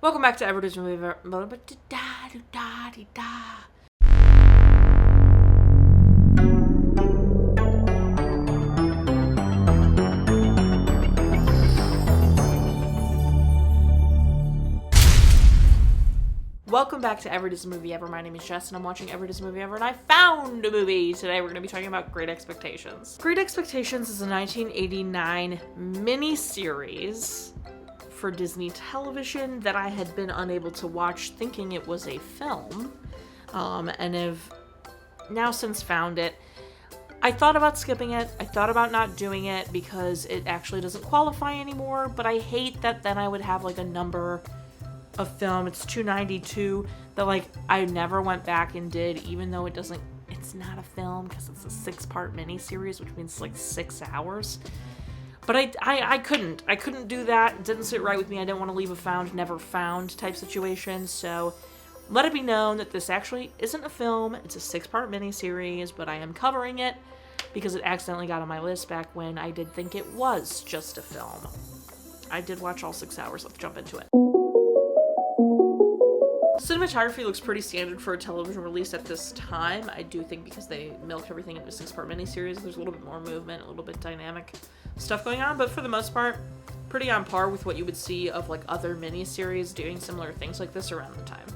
Welcome back to Everybody's Movie. Welcome back to Everybody's Movie Ever. My name is Jess and I'm watching Everybody's Movie Ever and I found a movie. Today we're going to be talking about Great Expectations. Great Expectations is a 1989 miniseries for Disney television that I had been unable to watch thinking it was a film, and have now since found it. I thought about skipping it, I thought about not doing it because it actually doesn't qualify anymore, but I hate that then I would have like a number of film, it's 292, that like I never went back and did, even though it's not a film because it's a 6-part miniseries, which means like 6 hours. But I couldn't do that. It didn't sit right with me. I didn't want to leave a found, never found type situation. So let it be known that this actually isn't a film. It's a 6-part miniseries, but I am covering it because it accidentally got on my list back when I did think it was just a film. I did watch all 6 hours. Let's jump into it. Cinematography looks pretty standard for a television release at this time. I do think because they milked everything into a 6-part miniseries, there's a little bit more movement, a little bit dynamic stuff going on, but for the most part, pretty on par with what you would see of like other miniseries doing similar things like this around the time.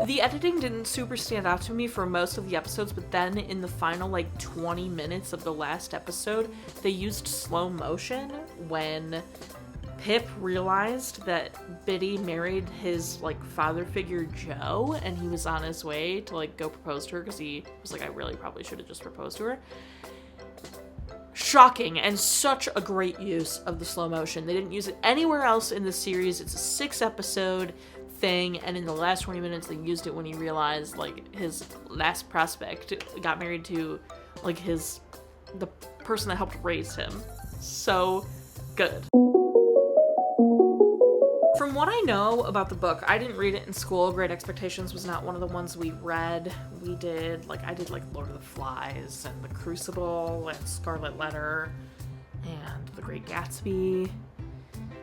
The editing didn't super stand out to me for most of the episodes, but then in the final like 20 minutes of the last episode, they used slow motion when Pip realized that Biddy married his like father figure Joe, and he was on his way to like go propose to her because he was like, I really probably should have just proposed to her. Shocking, and such a great use of the slow motion. They didn't use it anywhere else in the series. It's a 6-episode thing, and in the last 20 minutes they used it when he realized like his last prospect got married to like the person that helped raise him. So good. From what I know about the book, I didn't read it in school. Great Expectations was not one of the ones we read. I did Lord of the Flies and The Crucible and Scarlet Letter and The Great Gatsby.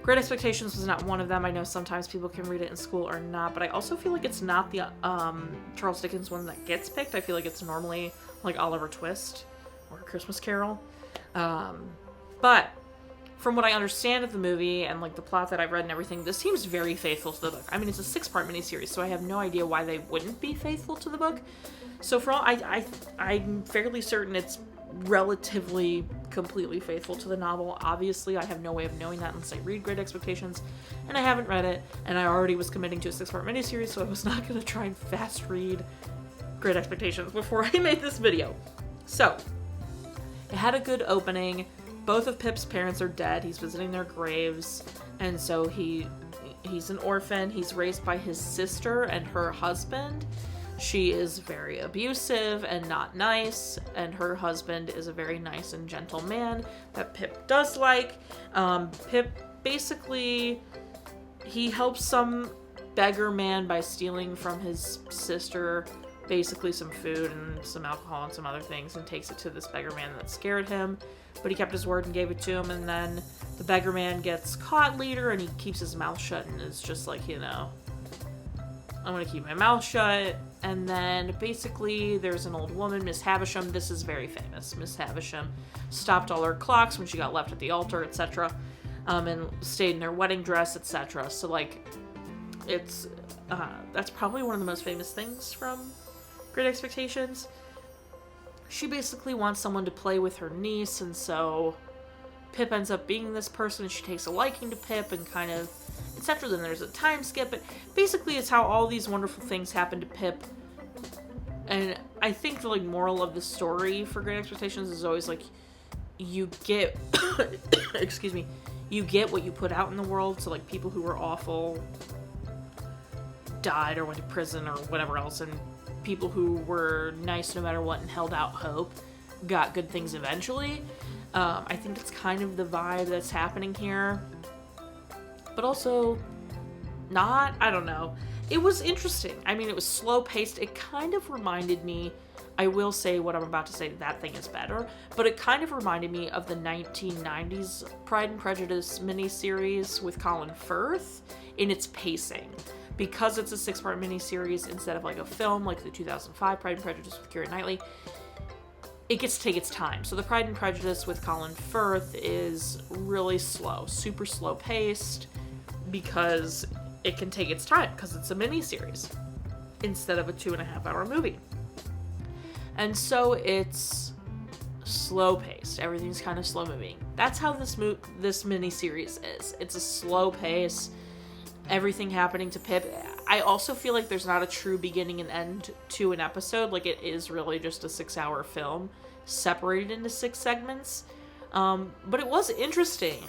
Great Expectations was not one of them. I know sometimes people can read it in school or not, but I also feel like it's not the Charles Dickens one that gets picked. I feel like it's normally like Oliver Twist or Christmas Carol. But from what I understand of the movie and like the plot that I've read and everything, this seems very faithful to the book. I mean, it's a 6-part miniseries, so I have no idea why they wouldn't be faithful to the book. So for all I'm fairly certain it's relatively completely faithful to the novel. Obviously, I have no way of knowing that unless I read Great Expectations, and I haven't read it, and I already was committing to a 6-part miniseries, so I was not going to try and fast read Great Expectations before I made this video. So, it had a good opening. Both of Pip's parents are dead. He's visiting their graves, and so he's an orphan. He's raised by his sister and her husband. She is very abusive and not nice, and her husband is a very nice and gentle man that Pip does like. Pip basically, he helps some beggar man by stealing from his sister basically some food and some alcohol and some other things, and takes it to this beggar man that scared him, but he kept his word and gave it to him, and then the beggar man gets caught later and he keeps his mouth shut and is just like, I'm gonna keep my mouth shut. And then basically there's an old woman, Miss Havisham. This is very famous. Miss Havisham stopped all her clocks when she got left at the altar, etc., and stayed in their wedding dress, etc. So like it's that's probably one of the most famous things from Great Expectations. She basically wants someone to play with her niece, and so Pip ends up being this person, and she takes a liking to Pip and kind of etc. Then there's a time skip, but basically it's how all these wonderful things happen to Pip. And I think the like moral of the story for Great Expectations is always like, you get you get what you put out in the world. So like people who were awful died or went to prison or whatever else, and people who were nice no matter what and held out hope got good things eventually. I think it's kind of the vibe that's happening here, but also not. I don't know. It was interesting. I mean, it was slow paced. It kind of reminded me I will say what I'm about to say, that thing is better, but it kind of reminded me of the 1990s Pride and Prejudice miniseries with Colin Firth in its pacing. Because it's a 6-part miniseries instead of like a film like the 2005 Pride and Prejudice with Keira Knightley, it gets to take its time. So the Pride and Prejudice with Colin Firth is really slow, super slow paced, because it can take its time because it's a miniseries instead of a 2.5-hour movie. And so it's slow paced. Everything's kind of slow moving. That's how this miniseries is. It's a slow pace. Everything happening to Pip. I also feel like there's not a true beginning and end to an episode. Like, it is really just a 6-hour film separated into 6 segments. But it was interesting.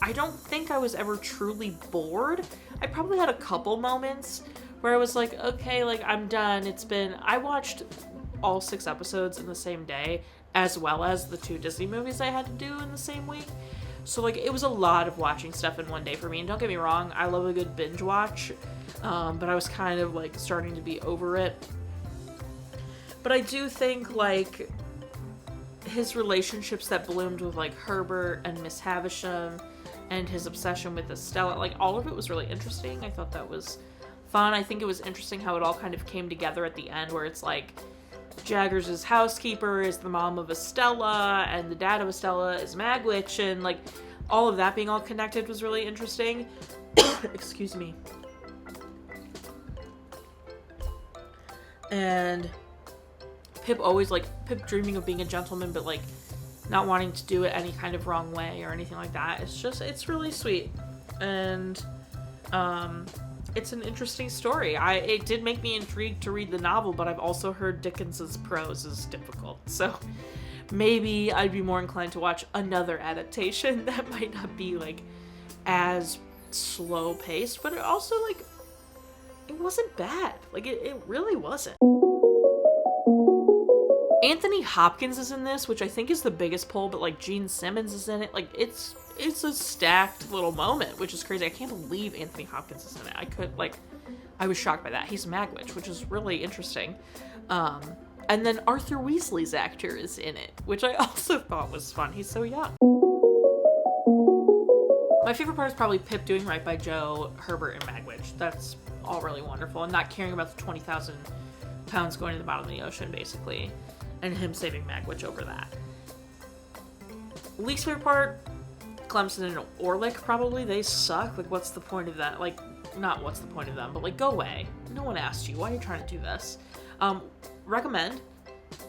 I don't think I was ever truly bored. I probably had a couple moments where I was like, okay, like, I'm done. I watched all 6 episodes in the same day, as well as the 2 Disney movies I had to do in the same week. So, like, it was a lot of watching stuff in one day for me. And don't get me wrong, I love a good binge watch. But I was kind of, like, starting to be over it. But I do think, like, his relationships that bloomed with, like, Herbert and Miss Havisham and his obsession with Estella, like, all of it was really interesting. I thought that was fun. I think it was interesting how it all kind of came together at the end, where it's, like, Jaggers' housekeeper is the mom of Estella, and the dad of Estella is Magwitch, and, like, all of that being all connected was really interesting. Excuse me. And Pip dreaming of being a gentleman, but, like, not wanting to do it any kind of wrong way or anything like that. It's really sweet. And, it's an interesting story. It did make me intrigued to read the novel, but I've also heard Dickens's prose is difficult. So maybe I'd be more inclined to watch another adaptation that might not be, like, as slow paced, but it also, like, it wasn't bad. Like, it really wasn't. Anthony Hopkins is in this, which I think is the biggest pull, but, like, Gene Simmons is in it. Like, it's a stacked little moment, which is crazy. I can't believe Anthony Hopkins is in it. I was shocked by that. He's Magwitch, which is really interesting. And then Arthur Weasley's actor is in it, which I also thought was fun. He's so young. My favorite part is probably Pip doing right by Joe, Herbert, and Magwitch. That's all really wonderful. And not caring about the 20,000 pounds going to the bottom of the ocean, basically. And him saving Magwitch over that. Least favorite part, Clemson and Orlick, probably. They suck. Like, what's the point of that? Like, not what's the point of them, but, like, go away. No one asked you. Why are you trying to do this? Recommend.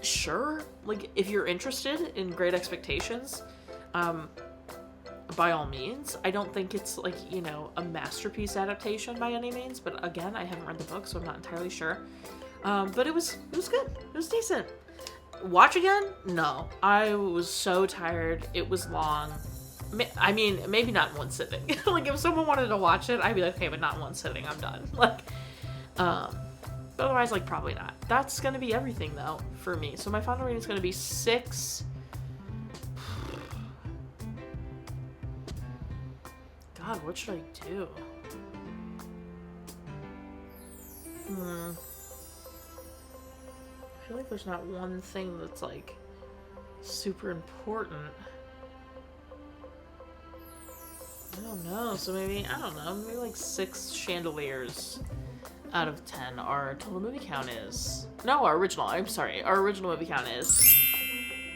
Sure. Like, if you're interested in Great Expectations, by all means. I don't think it's, like, you know, a masterpiece adaptation by any means, but again, I haven't read the book, so I'm not entirely sure. But it was good. It was decent. Watch again? No. I was so tired. It was long. I mean, maybe not in one sitting. Like, if someone wanted to watch it, I'd be like, okay, but not in one sitting. I'm done. Like, but otherwise, like, probably not. That's gonna be everything, though, for me. So my final rating is gonna be 6. God, what should I do? I feel like there's not one thing that's, like, super important. I don't know. So maybe, I don't know, maybe like 6 chandeliers out of 10. Our total movie count is... No, our original movie count is...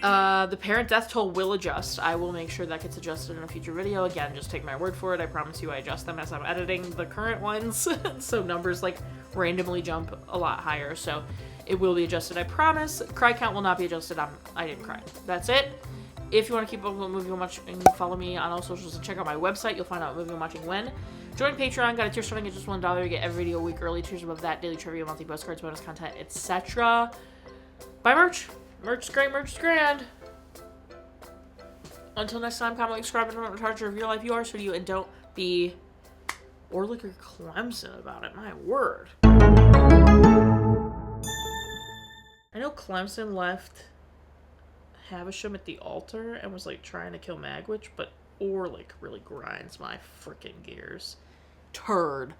the parent death toll will adjust. I will make sure that gets adjusted in a future video. Again, just take my word for it. I promise you I adjust them as I'm editing the current ones. So numbers, like, randomly jump a lot higher. So it will be adjusted, I promise. Cry count will not be adjusted. I didn't cry. That's it. If you want to keep up with what movie I'm watching, follow me on all socials and check out my website. You'll find out what movie I'm watching when. Join Patreon. Got a tier starting at just $1. You get every video a week early. Tiers above that, daily trivia, monthly postcards, bonus content, etc. Buy merch. Merch is great. Merch is grand. Until next time, comment, like, subscribe, and remember to charge of your life. You are, so do you, and don't be Orlick or Clemson about it. My word. I know Clemson left Havisham at the altar and was, like, trying to kill Magwitch, but Orlick really grinds my freaking gears. Turd.